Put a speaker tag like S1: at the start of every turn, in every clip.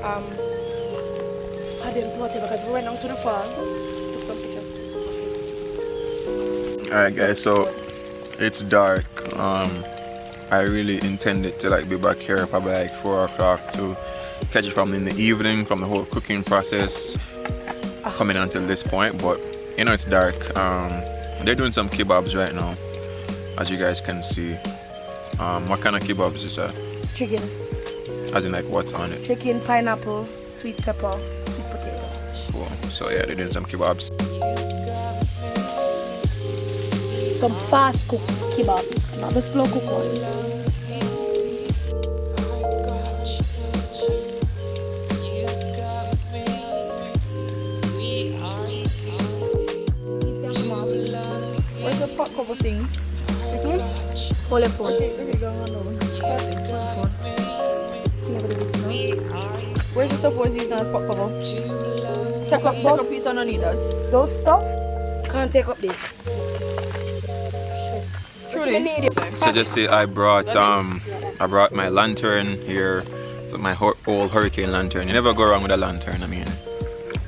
S1: had them water because we went down to the farm. Took some pictures.
S2: Alright guys, so it's dark. I really intended to like be back here probably like 4 o'clock to catch it from in the evening from the whole cooking process coming until this point, but you know it's dark. They're doing some kebabs right now, as you guys can see. What kind of kebabs is that?
S1: Chicken.
S2: As in like what's on it?
S1: Chicken, pineapple, sweet pepper, sweet potato.
S2: Cool. So yeah, they're doing some kebabs.
S1: Some fast cook kebabs, not the slow cook ones. Where's the pot cover thing? Hold your phone. Where's the stuff was using as pot cover? Check up piece underneath that. Those stuff can't take up this. Truly.
S2: So just say I brought my lantern here. So my old hurricane lantern. You never go wrong with a lantern. I mean,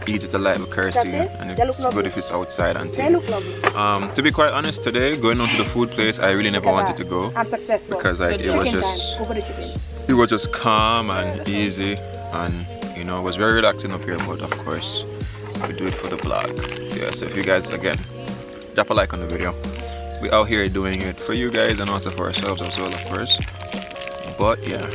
S2: easy to light with courtesy, and it's good if it's outside and things. To be quite honest, today going on to the food place, I really never wanted to go because like it was just calm and easy, and you know it was very relaxing up here. But of course, we do it for the vlog. So yeah, so if you guys again drop a like on the video. We out here doing it for you guys and also for ourselves as well, of course. But yeah,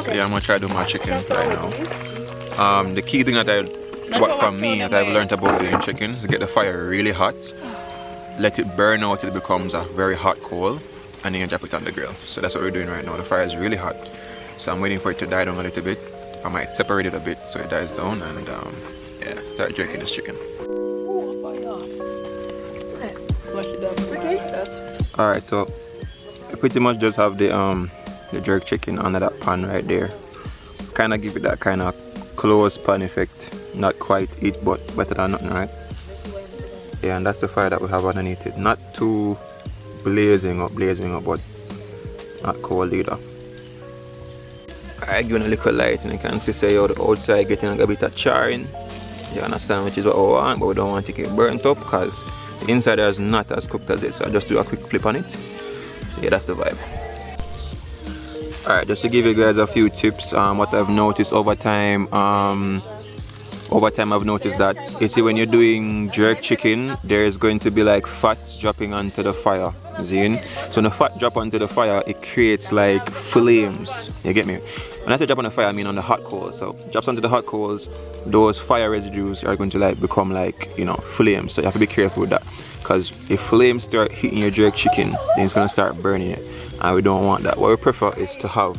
S2: so yeah, I'm gonna try to do my chicken right now. The key thing that I've learned about doing chicken is to get the fire really hot, let it burn out till it becomes a very hot coal, and then you drop it on the grill. So that's what we're doing right now. The fire is really hot, so I'm waiting for it to die down a little bit. I might separate it a bit so it dies down, and yeah, start jerking this chicken. Alright, so I pretty much just have the jerk chicken under that pan right there. Kind of give it that kind of close pan effect. Not quite it, but better than nothing, right? Yeah, and that's the fire that we have underneath it. Not too blazing up, but not cold either. Alright, giving a little light, and you can see say the outside getting a bit of charring. You understand, which is what we want, but we don't want to get burnt up because the inside is not as cooked as it, so I just do a quick flip on it. So yeah, that's the vibe. Alright, just to give you guys a few tips, what I've noticed over time I've noticed that, you see, when you're doing jerk chicken, there is going to be like fats dropping onto the fire. See? So when the fat drop onto the fire, it creates like flames. You get me? When I say drop on the fire, I mean on the hot coals. So drops onto the hot coals, those fire residues are going to like become like, you know, flames. So you have to be careful with that, because if flames start hitting your jerk chicken, then it's gonna start burning it, and we don't want that. What we prefer is to have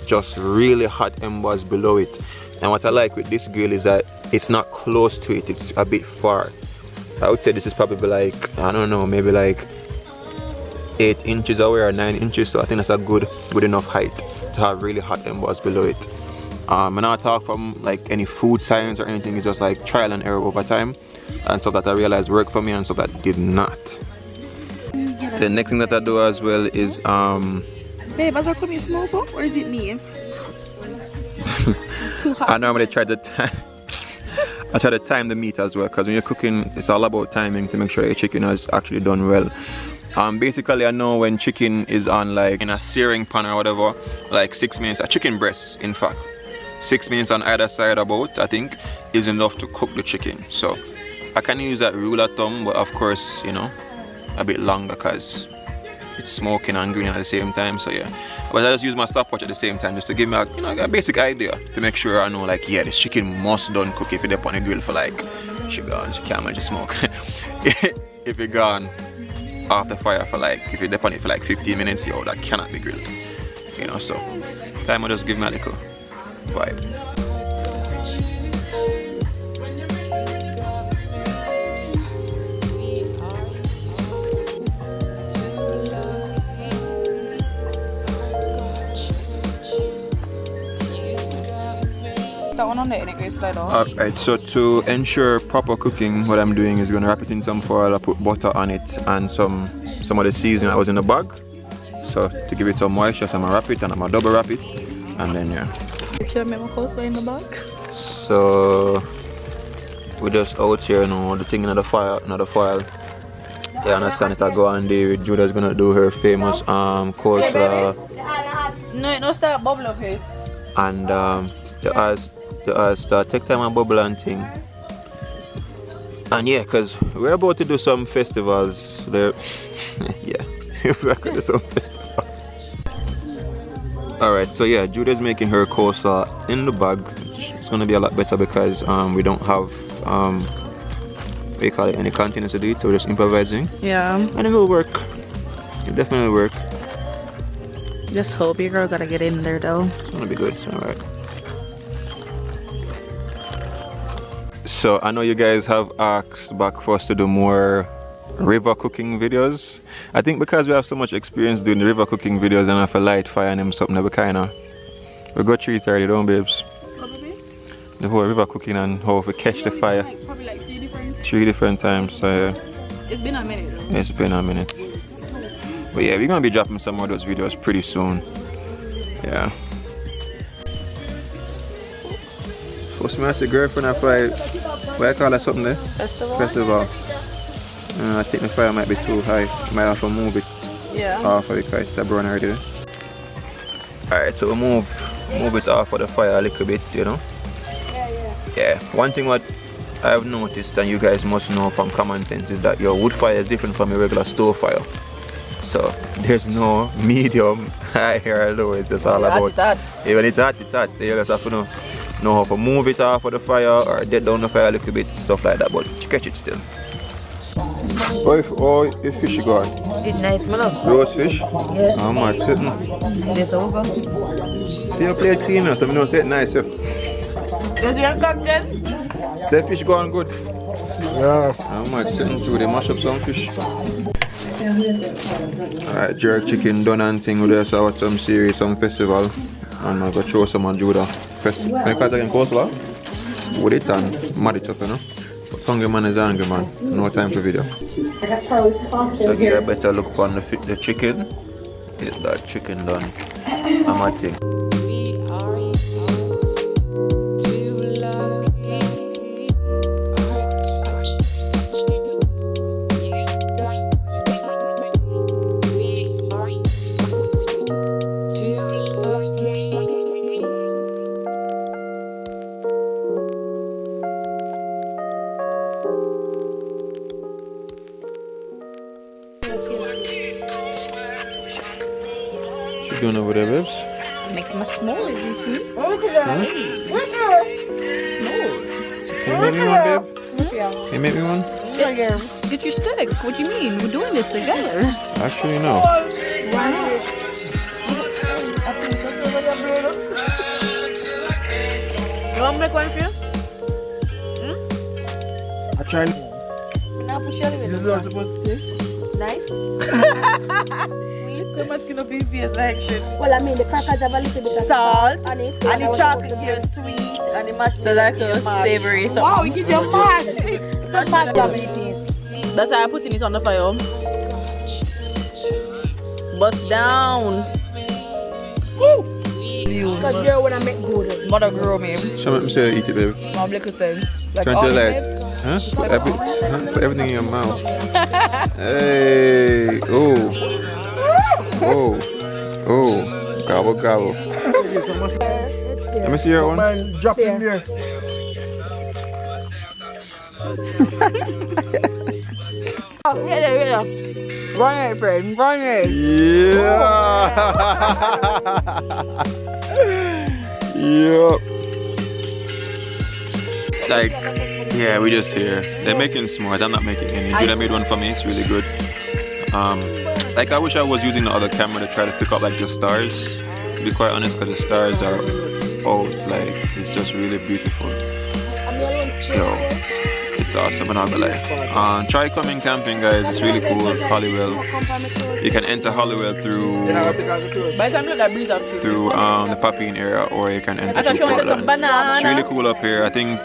S2: just really hot embers below it. And what I like with this grill is that it's not close to it, it's a bit far. I would say this is probably like, I don't know, maybe like 8 inches away or 9 inches. So I think that's a good enough height to have really hot embers below it. And I talk from like any food science or anything, it's just like trial and error over time, and stuff that I realized worked for me and stuff that did not. The next thing that I do as well is
S1: Babe, is that coming smoke up or is it me? Too hot.
S2: I normally try to time the meat as well, because when you're cooking, it's all about timing to make sure your chicken is actually done well. Basically, I know when chicken is on like in a searing pan or whatever, like 6 minutes, a chicken breast in fact, 6 minutes on either side about, I think, is enough to cook the chicken. So I can use that rule of thumb, but of course, you know, a bit longer because it's smoking and green at the same time. So yeah, but I just use my stopwatch at the same time just to give me a, you know, a basic idea to make sure I know like, yeah, this chicken must done cook if it's on the grill for like, she can't manage smoke. If it gone off the fire for like, if it's on it for like 15 minutes, yo, that cannot be grilled, you know. So time I just give me a little vibe.
S1: That one on there and it goes slide off.
S2: Alright, so to ensure proper cooking, what I'm doing is going to wrap it in some foil. I put butter on it and some of the seasoning that was in the bag. So to give it some moisture, so I'm going to wrap it and I'm going to double wrap it, and then yeah,
S1: Should I make my coleslaw in the back?
S2: So we just out here now, the thing in the file, not the file. Yeah, understand it. I go on there. Judah's gonna do her famous coleslaw.
S1: No, it don't start bubble up here.
S2: And the eyes start take time and bubble and thing. And yeah, cause we're about to do some festivals there. Yeah, we're gonna do some festivals. Alright, so yeah, Judah's making her coleslaw in the bag. It's gonna be a lot better because we don't have what do you call it, any containers to do it, so we're just improvising.
S1: Yeah.
S2: And it will work. It definitely will work.
S1: Just hope your girl gotta get in there though.
S2: It's gonna be good, it's alright. So I know you guys have asked back for us to do more river cooking videos. I think because we have so much experience doing the river cooking videos and have a light fire and them something that we got 3:30, don't babes?
S1: Probably.
S2: The whole river cooking and how we catch the fire.
S1: Probably like 3
S2: different times, so yeah.
S1: It's been a minute though.
S2: It's been a minute. But yeah, we're gonna be dropping some more of those videos pretty soon. Yeah. What's my girlfriend I fly? What I call that something there? Festival. I think the fire might be too high. Might have to move it off of it because it's burning already. Alright, so we move it off of the fire a little bit, you know? Yeah. One thing what I've noticed, and you guys must know from common sense, is that your wood fire is different from your regular stove fire. So there's no medium, high or low, it's just all about even it's hot, so you just have to know how to move it off of the fire or dead down the fire a little bit, stuff like that, but you catch it still. Oh, if fish gone?
S1: It's nice, my love.
S2: Roast fish?
S1: Yeah.
S2: I'm not sitting.
S1: It's over.
S2: See your plate clean now, so we know it's nice. Yeah.
S1: Is it cooked then?
S2: The fish gone good?
S3: Yeah.
S2: I'm not sitting through, they mash up some fish. Alright, jerk chicken done and thing with us out some series, some festival. And I'm gonna show some on Judah. Can you catch again coleslaw? With it and mad it up, you know? But hungry man is angry man. No time for video. So get a better look on the chicken. Is that chicken done? I'm a thing. What you doing over there, babes?
S1: Making my s'mores, you see?
S2: Huh?
S1: S'mores.
S2: Can you make me one, babe?
S1: Yeah.
S2: Can you make me one?
S1: Get your stick. What do you mean? We're doing this together.
S2: Actually, no.
S1: Why not? You want me to make one for you?
S3: I tried.
S1: This
S3: is how it's supposed to taste.
S1: Nice.
S3: You must get up in face like shit.
S4: Well, I mean, the crackers have a little bit of
S3: Salt,
S4: on it.
S3: and the chocolate here sweet, and the mashed
S1: So like
S3: potato
S1: a
S3: mash.
S1: savory something.
S3: Wow, you give your mash.
S4: That's my taste.
S1: That's why I'm putting it on the fire. Bust down.
S4: Because girl, when I make good.
S1: Mother grow me.
S2: Show me say eat it, babe.
S1: Mom little sense. Like
S2: Turn to the light. Huh? Put everything in your mouth. Hey. Oh. Oh. Oh. Gobble, gobble. Let me see your one.
S3: Man, drop in there.
S1: Yeah. Run it, friend. Run it.
S2: Yeah. Yup. Like, yeah, we just here. They're making s'mores. I'm not making any. Judah made one for me. It's really good. Like I wish I was using the other camera to try to pick up like the stars. To be quite honest, because the stars are out. Like it's just really beautiful. So it's awesome, and I'm like, try coming camping, guys. It's really cool. Holywell. You can enter Holywell through the Papine area, or you can enter through Portland. It's really cool up here. I think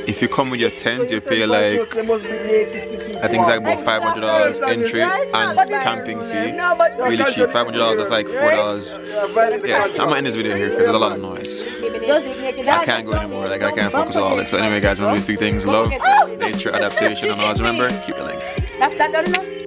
S2: if you come with your tent, you pay like, I think it's like about $500 entry and camping fee. Really cheap, $500, that's like $4. Yeah, I'm gonna end this video here because there's a lot of noise. I can't go anymore, like I can't focus on all this. So anyway guys, remember these 3 things: love, nature, adaptation, and always remember, keep the link.